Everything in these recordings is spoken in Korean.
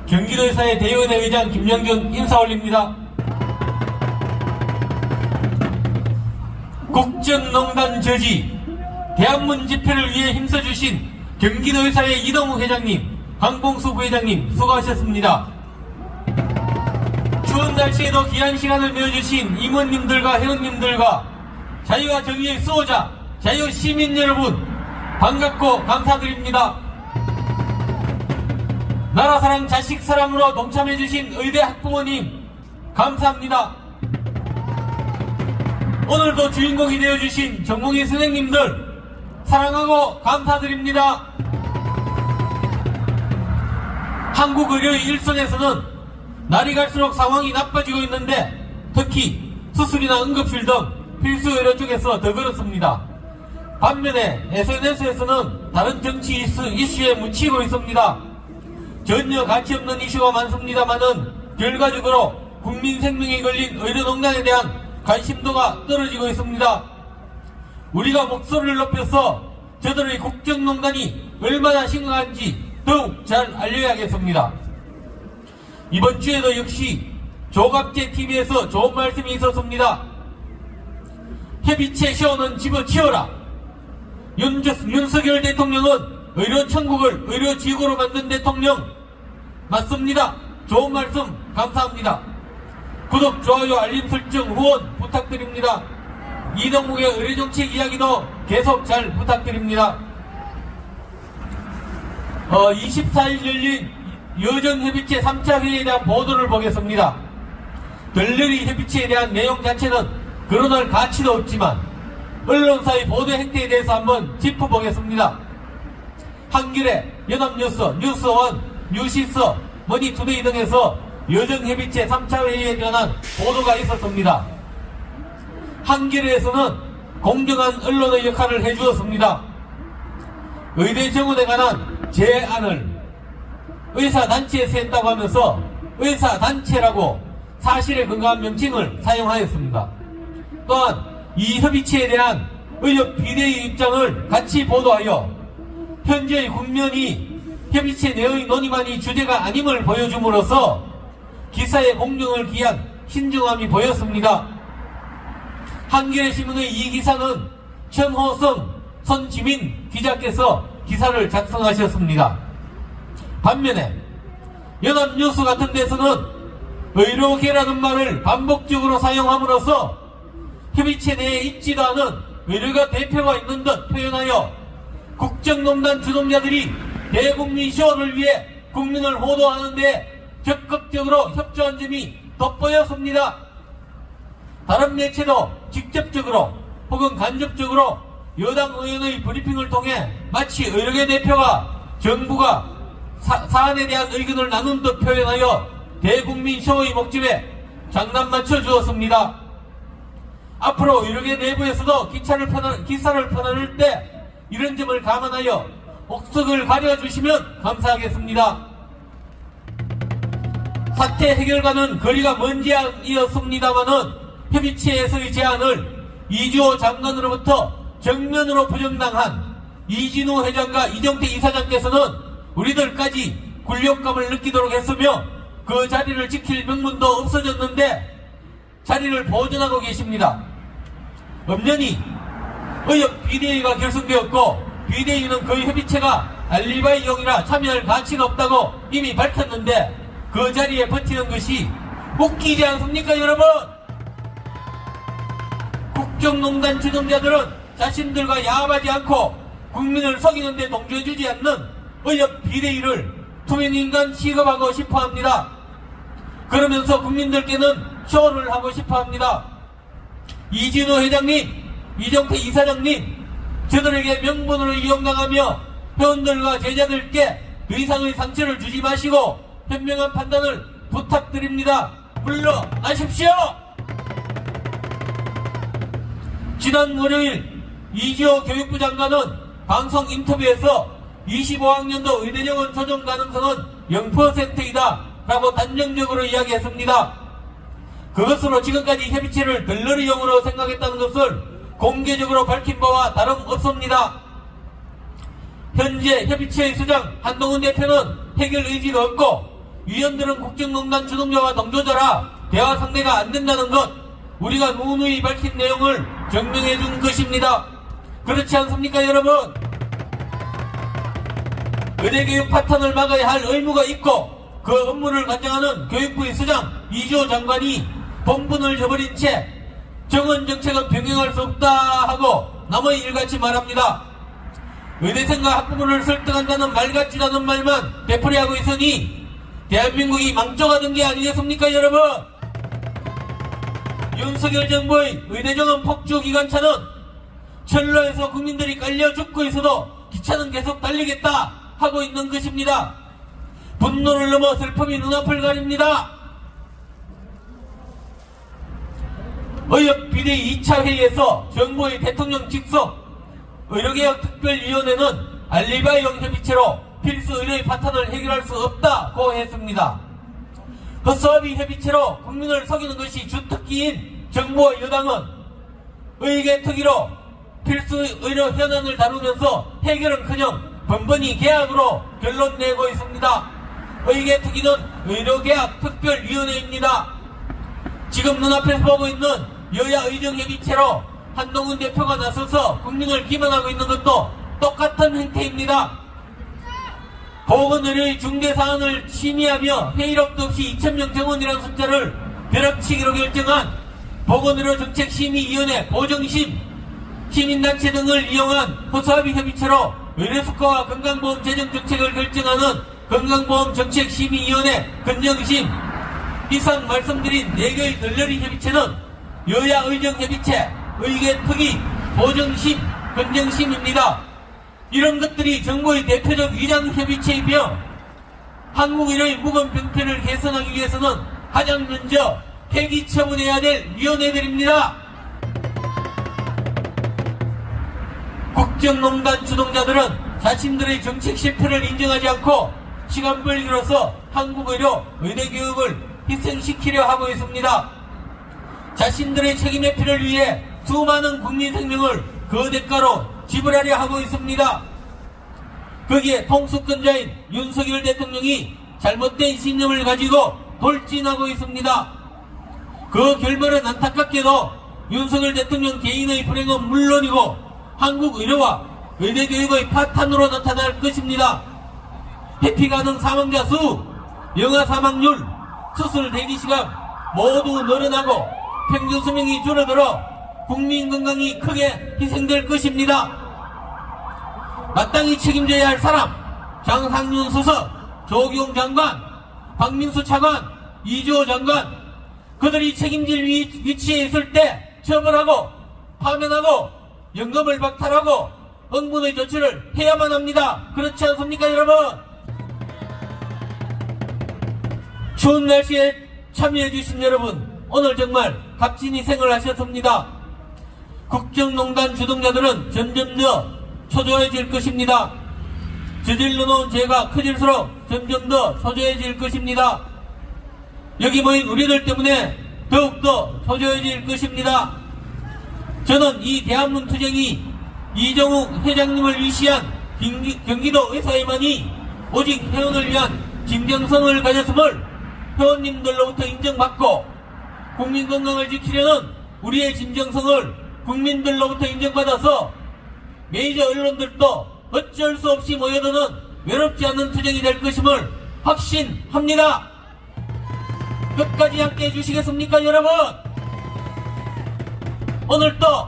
경기도의사의 대의원회 의장 김영준 인사 올립니다. 국정농단 저지, 대한문 집회를 위해 힘써주신 경기도의사의 이동욱 회장님, 강봉수 부회장님 수고하셨습니다. 추운 날씨에도 귀한 시간을 내어주신 임원님들과 회원님들과 자유와 정의의 수호자 자유시민 여러분 반갑고 감사드립니다. 나라사랑 자식사랑으로 동참해주신 의대 학부모님 감사합니다. 오늘도 주인공이 되어주신 전공의 선생님들 사랑하고 감사드립니다. 한국의료의 일선에서는 날이 갈수록 상황이 나빠지고 있는데 특히 수술이나 응급실 등 필수 의료 쪽에서 더 그렇습니다. 반면에 SNS에서는 다른 정치 이슈에 묻히고 있습니다. 전혀 가치없는 이슈가 많습니다만은 결과적으로 국민 생명이 걸린 의료농단에 대한 관심도가 떨어지고 있습니다. 우리가 목소리를 높여서 저들의 국정농단이 얼마나 심각한지 더욱 잘 알려야겠습니다. 이번 주에도 역시 조갑제TV에서 좋은 말씀이 있었습니다. 협의체 시원은 집어치워라. 윤석열 대통령은 의료천국을 의료지구로 만든 대통령 맞습니다. 좋은 말씀 감사합니다. 구독, 좋아요, 알림 설정, 후원 부탁드립니다. 이동욱의 의료정책 이야기도 계속 잘 부탁드립니다. 24일 열린 여정협의체 3차 회의에 대한 보도를 보겠습니다. 들러리 협의체에 대한 내용 자체는 거론할 가치도 없지만 언론사의 보도 행태에 대해서 한번 짚어보겠습니다. 한겨레, 연합뉴스, 뉴스원, 뉴시스, 머니투데이 등에서 여정협의체 3차 회의에 관한 보도가 있었습니다. 한겨레에서는 공정한 언론의 역할을 해주었습니다. 의대 정원에 관한 제안을 의사단체에서 했다고 하면서 의사단체라고 사실에 근거한 명칭을 사용하였습니다. 또한 이 협의체에 대한 의협 비대위 입장을 같이 보도하여 현재의 국면이 협의체 내의 논의만이 주제가 아님을 보여줌으로써 기사의 공정을 기한 신중함이 보였습니다. 한겨레신문의 이 기사는 천호성, 손지민 기자께서 기사를 작성하셨습니다. 반면에 연합뉴스 같은 데서는 의료계라는 말을 반복적으로 사용함으로써 협의체 내에 있지도 않은 의료가 대표가 있는 듯 표현하여 국정농단 주동자들이 대국민 쇼를 위해 국민을 호도하는 데 적극적으로 협조한 점이 돋보였습니다. 다른 매체도 직접적으로 혹은 간접적으로 여당 의원의 브리핑을 통해 마치 의료계 대표가 정부가 사안에 대한 의견을 나눈 듯 표현하여 대국민 쇼의 목적에 장난 맞춰 주었습니다. 앞으로 의료계 내부에서도 기사를 퍼나를 때 이런 점을 감안하여 ok석을 가려주시면 감사하겠습니다. 사태 해결과는 거리가 먼 제안이었습니다마는 협의체에서의 제안을 이주호 장관으로부터 정면으로 부정당한 이진우 회장과 이정태 이사장께서는 우리들까지 굴욕감을 느끼도록 했으며 그 자리를 지킬 명분도 없어졌는데 자리를 보존하고 계십니다. 엄연히 의협 비대위가 결성되었고 비대위는 그 협의체가 알리바이용이라 참여할 가치가 없다고 이미 밝혔는데 그 자리에 버티는 것이 웃기지 않습니까 여러분? 국정농단 주동자들은 자신들과 야합하지 않고 국민을 속이는 데 동조해주지 않는 의협 비대위를 투명인간 취급하고 싶어합니다. 그러면서 국민들께는 쇼를 하고 싶어합니다. 이진우 회장님, 이정태 이사장님, 저들에게 명분으로 이용당하며 회원들과 제자들께 더 이상의 상처를 주지 마시고 현명한 판단을 부탁드립니다. 물러나십시오. 지난 월요일 이지호 교육부 장관은 방송 인터뷰에서 25학년도 의대정원 조정 가능성은 0%이다 라고 단정적으로 이야기했습니다. 그것으로 지금까지 협의체를 덜러리용으로 생각했다는 것을 공개적으로 밝힌 바와 다름없습니다. 현재 협의체의 수장 한동훈 대표는 해결 의지가 없고 위원들은 국정농단 주동자와 동조자라 대화 상대가 안 된다는 것, 우리가 누누이 밝힌 내용을 증명해 준 것입니다. 그렇지 않습니까, 여러분? 의대교육 파탄을 막아야 할 의무가 있고 그 업무를 관장하는 교육부의 수장 이주호 장관이 본분을 저버린 채 정원 정책은 병행할 수 없다 하고 남의 일같이 말합니다. 의대생과 학부모를 설득한다는 말 같지도 않은 말만 되풀이하고 있으니 대한민국이 망쳐가는 게 아니겠습니까, 여러분? 윤석열 정부의 의대정원 폭주 기관차는 철로에서 국민들이 깔려 죽고 있어도 기차는 계속 달리겠다 하고 있는 것입니다. 분노를 넘어 슬픔이 눈앞을 가립니다. 의협 비대위 2차 회의에서 정부의 대통령 직속 의료개혁 특별위원회는 알리바이용 협의체로 필수 의료의 파탄을 해결할 수 없다고 했습니다. 헛수업이 협의체로 국민을 속이는 것이 주특기인 정부와 여당은 의계특위로 필수 의료 현안을 다루면서 해결은커녕 번번이 계약으로 결론 내고 있습니다. 의계특위는 의료개혁 특별위원회입니다. 지금 눈앞에서 보고 있는 여야 의정협의체로 한동훈 대표가 나서서 국민을 기만하고 있는 것도 똑같은 행태입니다. 보건의료의 중대사안을 심의하며 회의록도 없이 2,000명 정원이라는 숫자를 벼락치기로 결정한 보건의료정책심의위원회 보정심, 시민단체 등을 이용한 허수아비 협의체로 의료수가와 건강보험 재정정책을 결정하는 건강보험정책심의위원회 건정심, 이상 말씀드린 4개의 널널이 협의체는 여야 의정협의체, 의계특위, 보정심, 건정심입니다. 이런 것들이 정부의 대표적 위장협의체이며 한국의료의 무건병폐를 개선하기 위해서는 가장 먼저 폐기 처분해야 될 위원회들입니다. 국정농단 주동자들은 자신들의 정책 실패를 인정하지 않고 시간 벌기로서 한국의료 의대교육을 희생시키려 하고 있습니다. 자신들의 책임 회피를 위해 수많은 국민 생명을 그 대가로 지불하려 하고 있습니다. 거기에 통수권자인 윤석열 대통령이 잘못된 신념을 가지고 돌진하고 있습니다. 그 결말은 안타깝게도 윤석열 대통령 개인의 불행은 물론이고 한국 의료와 의대교육의 파탄으로 나타날 것입니다. 회피 가능 사망자 수, 영아 사망률, 수술 대기시간 모두 늘어나고 평균 수명이 줄어들어 국민 건강이 크게 희생될 것입니다. 마땅히 책임져야 할 사람, 장상윤 수석, 조기용 장관, 박민수 차관, 이주호 장관, 그들이 책임질 위치에 있을 때 처벌하고 파면하고 연금을 박탈하고 응분의 조치를 해야만 합니다. 그렇지 않습니까, 여러분? 추운 날씨에 참여해주신 여러분, 오늘 정말 값진 희생을 하셨습니다. 국정농단 주동자들은 점점 더 초조해질 것입니다. 저질러 놓은 죄가 커질수록 점점 더 초조해질 것입니다. 여기 모인 우리들 때문에 더욱더 초조해질 것입니다. 저는 이 대한문 투쟁이 이정욱 회장님을 위시한 경기도 의사회만이 오직 회원을 위한 진정성을 가졌음을 회원님들로부터 인정받고 국민 건강을 지키려는 우리의 진정성을 국민들로부터 인정받아서 메이저 언론들도 어쩔 수 없이 모여드는 외롭지 않은 투쟁이 될 것임을 확신합니다. 끝까지 함께 해주시겠습니까, 여러분? 오늘 또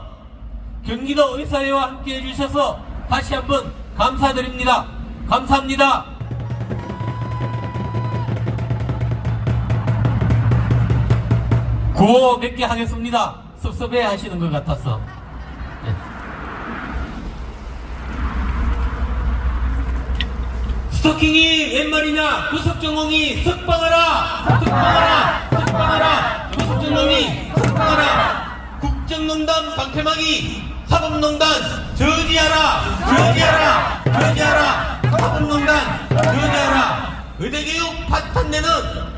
경기도 의사회와 함께 해주셔서 다시 한번 감사드립니다. 감사합니다. 구호 몇 개 하겠습니다. 섭섭해 하시는 것 같아서. 네. 스토킹이 웬 말이냐? 구석정홍이 석방하라! 석방하라! 석방하라! 구석정홍이 석방하라! 국정농단 방패막이 사법농단 저지하라! 저지하라! 저지하라! 사법농단 저지하라! 의대교육 파탄내는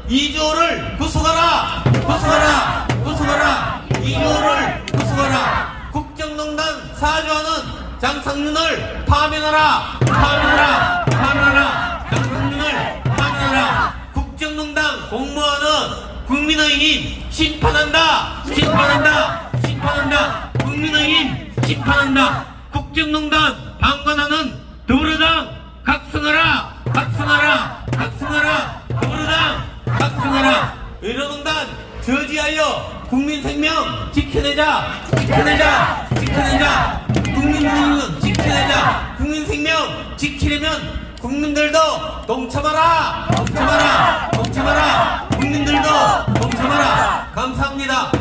이주호를 구속하라! 구속하라! 구속하라! 이주호를 구속하라! 국정농단 사주하는 장상윤을 파면하라! 파면하라! 파면하라! 장상윤을 파면하라! 국정농단 공모하는 국민의힘 심판한다! 심판한다! 심판한다! 국민의힘 심판한다! 국정농단 방관하는 더불어당 각성하라! 각성하라! 각성하라! 더불어당 각성하라! 의료농단 저지하여 국민 생명 지켜내자! 지켜내자! 지켜내자! 국민 지켜내자! 국민 생명 지키려면 국민들도 동참하라! 동참하라! 동참하라! 국민들도 동참하라! 감사합니다.